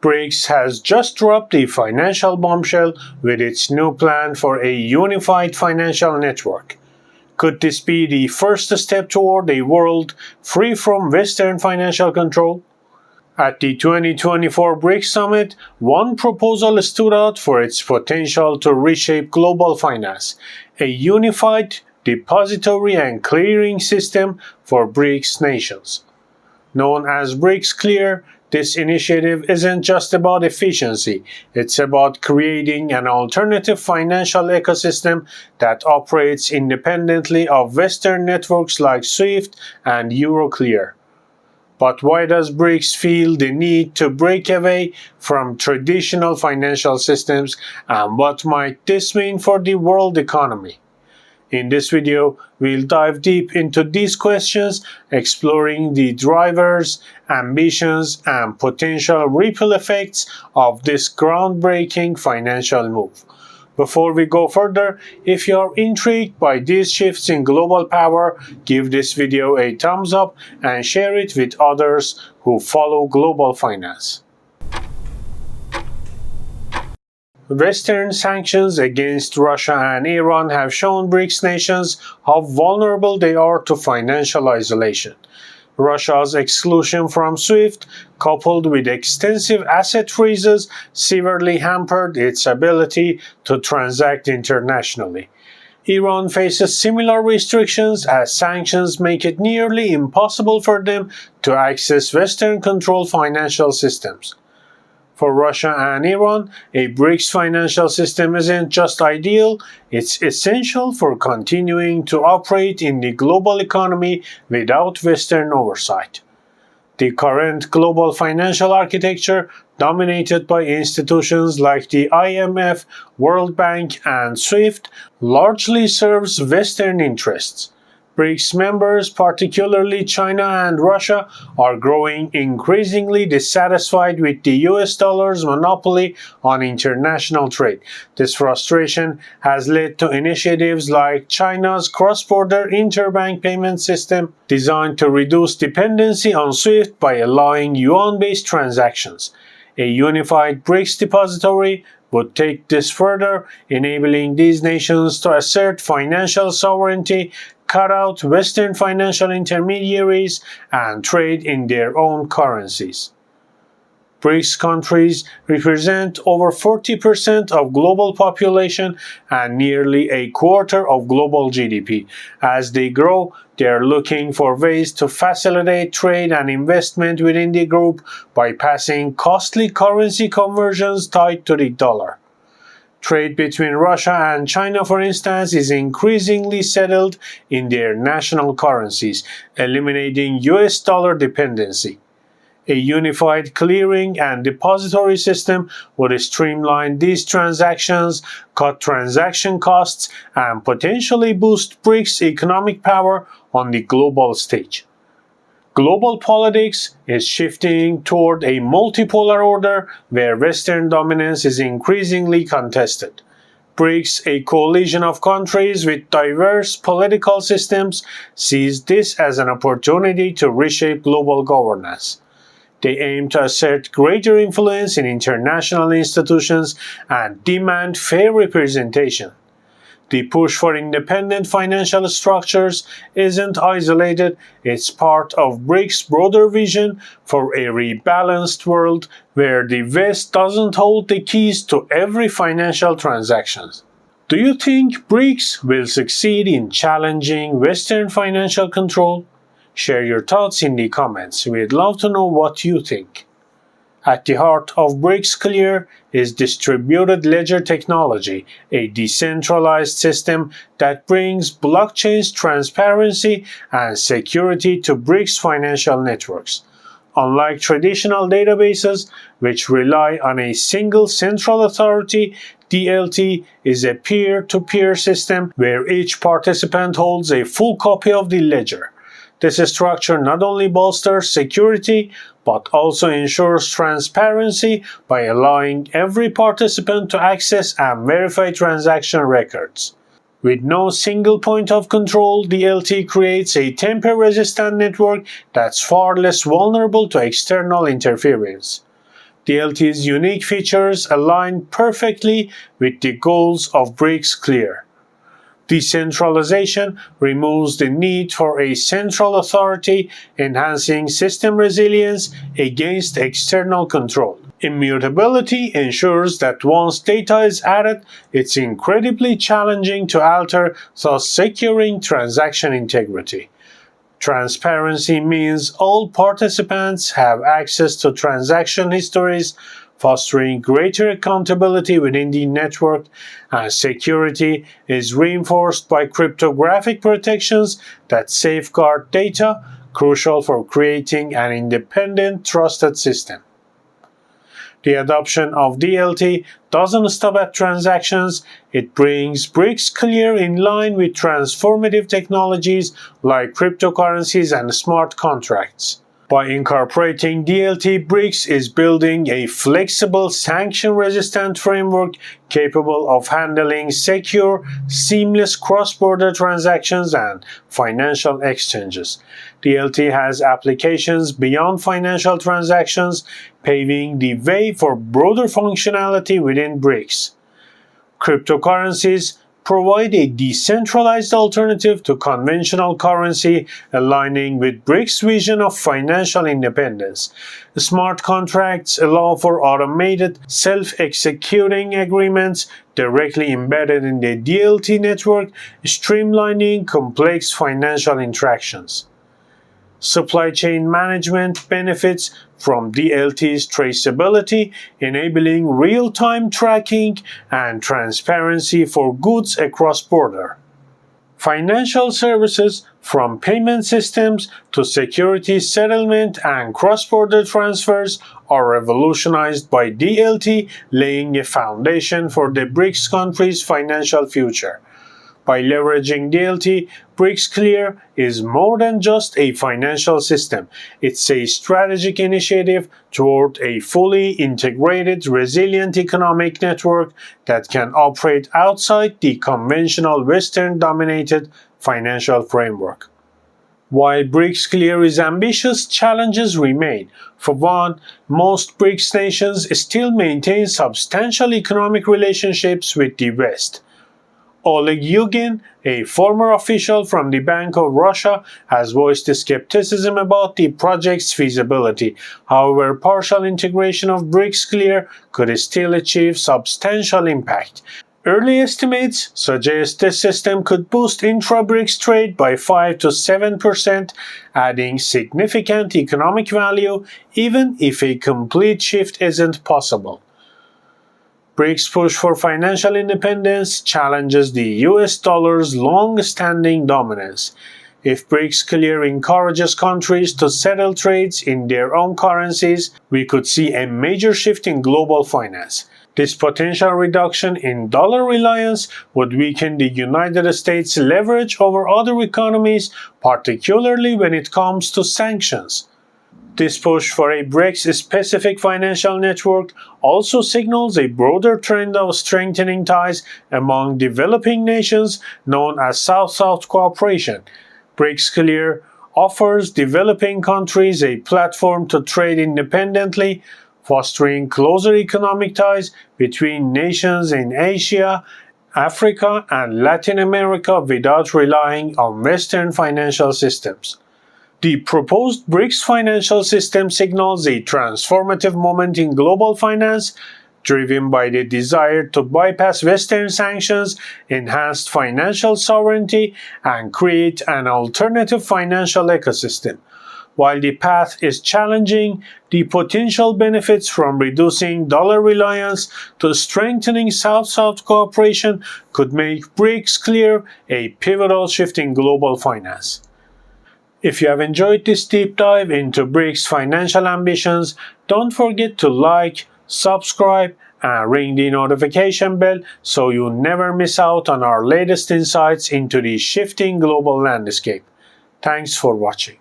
BRICS has just dropped a financial bombshell with its new plan for a unified financial network. Could this be the first step toward a world free from Western financial control? At the 2024 BRICS Summit, one proposal stood out for its potential to reshape global finance: a unified depository and clearing system for BRICS nations. Known as BRICS Clear, this initiative isn't just about efficiency, it's about creating an alternative financial ecosystem that operates independently of Western networks like SWIFT and Euroclear. But why does BRICS feel the need to break away from traditional financial systems, and what might this mean for the world economy? In this video, we'll dive deep into these questions, exploring the drivers, ambitions, and potential ripple effects of this groundbreaking financial move. Before we go further, if you are intrigued by these shifts in global power, give this video a thumbs up and share it with others who follow global finance. Western sanctions against Russia and Iran have shown BRICS nations how vulnerable they are to financial isolation. Russia's exclusion from SWIFT, coupled with extensive asset freezes, severely hampered its ability to transact internationally. Iran faces similar restrictions as sanctions make it nearly impossible for them to access Western-controlled financial systems. For Russia and Iran, a BRICS financial system isn't just ideal, it's essential for continuing to operate in the global economy without Western oversight. The current global financial architecture, dominated by institutions like the IMF, World Bank, and SWIFT, largely serves Western interests. BRICS members, particularly China and Russia, are growing increasingly dissatisfied with the US dollar's monopoly on international trade. This frustration has led to initiatives like China's cross-border interbank payment system, designed to reduce dependency on SWIFT by allowing yuan-based transactions. A unified BRICS depository would take this further, enabling these nations to assert financial sovereignty, cut out Western financial intermediaries, and trade in their own currencies. BRICS countries represent over 40% of global population and nearly a quarter of global GDP. As they grow, they are looking for ways to facilitate trade and investment within the group by passing costly currency conversions tied to the dollar. Trade between Russia and China, for instance, is increasingly settled in their national currencies, eliminating US dollar dependency. A unified clearing and depository system would streamline these transactions, cut transaction costs, and potentially boost BRICS' economic power on the global stage. Global politics is shifting toward a multipolar order where Western dominance is increasingly contested. BRICS, a coalition of countries with diverse political systems, sees this as an opportunity to reshape global governance. They aim to assert greater influence in international institutions and demand fair representation. The push for independent financial structures isn't isolated, it's part of BRICS' broader vision for a rebalanced world where the West doesn't hold the keys to every financial transaction. Do you think BRICS will succeed in challenging Western financial control? Share your thoughts in the comments. We'd love to know what you think. At the heart of BRICS Clear is distributed ledger technology, a decentralized system that brings blockchain's transparency and security to BRICS financial networks. Unlike traditional databases, which rely on a single central authority, DLT is a peer-to-peer system where each participant holds a full copy of the ledger. This structure not only bolsters security, but also ensures transparency by allowing every participant to access and verify transaction records. With no single point of control, DLT creates a tamper-resistant network that's far less vulnerable to external interference. DLT's unique features align perfectly with the goals of BRICS Clear. Decentralization removes the need for a central authority, enhancing system resilience against external control. Immutability ensures that once data is added, it's incredibly challenging to alter, thus securing transaction integrity. Transparency means all participants have access to transaction histories, fostering greater accountability within the network, and security is reinforced by cryptographic protections that safeguard data, crucial for creating an independent, trusted system. The adoption of DLT doesn't stop at transactions, it brings BRICS Clear in line with transformative technologies like cryptocurrencies and smart contracts. By incorporating DLT, BRICS is building a flexible, sanction-resistant framework capable of handling secure, seamless cross-border transactions and financial exchanges. DLT has applications beyond financial transactions, paving the way for broader functionality within BRICS. Cryptocurrencies provide a decentralized alternative to conventional currency, aligning with BRICS' vision of financial independence. Smart contracts allow for automated, self-executing agreements directly embedded in the DLT network, streamlining complex financial interactions. Supply chain management benefits from DLT's traceability, enabling real-time tracking and transparency for goods across border. Financial services, from payment systems to securities settlement and cross-border transfers, are revolutionized by DLT, laying a foundation for the BRICS countries' financial future. By leveraging DLT, BRICS Clear is more than just a financial system. It's a strategic initiative toward a fully integrated, resilient economic network that can operate outside the conventional Western-dominated financial framework. While BRICS Clear is ambitious, challenges remain. For one, most BRICS nations still maintain substantial economic relationships with the West. Oleg Yugin, a former official from the Bank of Russia, has voiced skepticism about the project's feasibility. However, partial integration of BRICS Clear could still achieve substantial impact. Early estimates suggest this system could boost intra-BRICS trade by 5 to 7%, adding significant economic value even if a complete shift isn't possible. BRICS' push for financial independence challenges the US dollar's long-standing dominance. If BRICS Clear encourages countries to settle trades in their own currencies, we could see a major shift in global finance. This potential reduction in dollar reliance would weaken the United States' leverage over other economies, particularly when it comes to sanctions. This push for a BRICS-specific financial network also signals a broader trend of strengthening ties among developing nations known as South-South cooperation. BRICS Clear offers developing countries a platform to trade independently, fostering closer economic ties between nations in Asia, Africa, and Latin America without relying on Western financial systems. The proposed BRICS financial system signals a transformative moment in global finance, driven by the desire to bypass Western sanctions, enhance financial sovereignty, and create an alternative financial ecosystem. While the path is challenging, the potential benefits from reducing dollar reliance to strengthening South-South cooperation could make BRICS Clear a pivotal shift in global finance. If you have enjoyed this deep dive into BRICS' financial ambitions, don't forget to like, subscribe, and ring the notification bell so you never miss out on our latest insights into the shifting global landscape. Thanks for watching.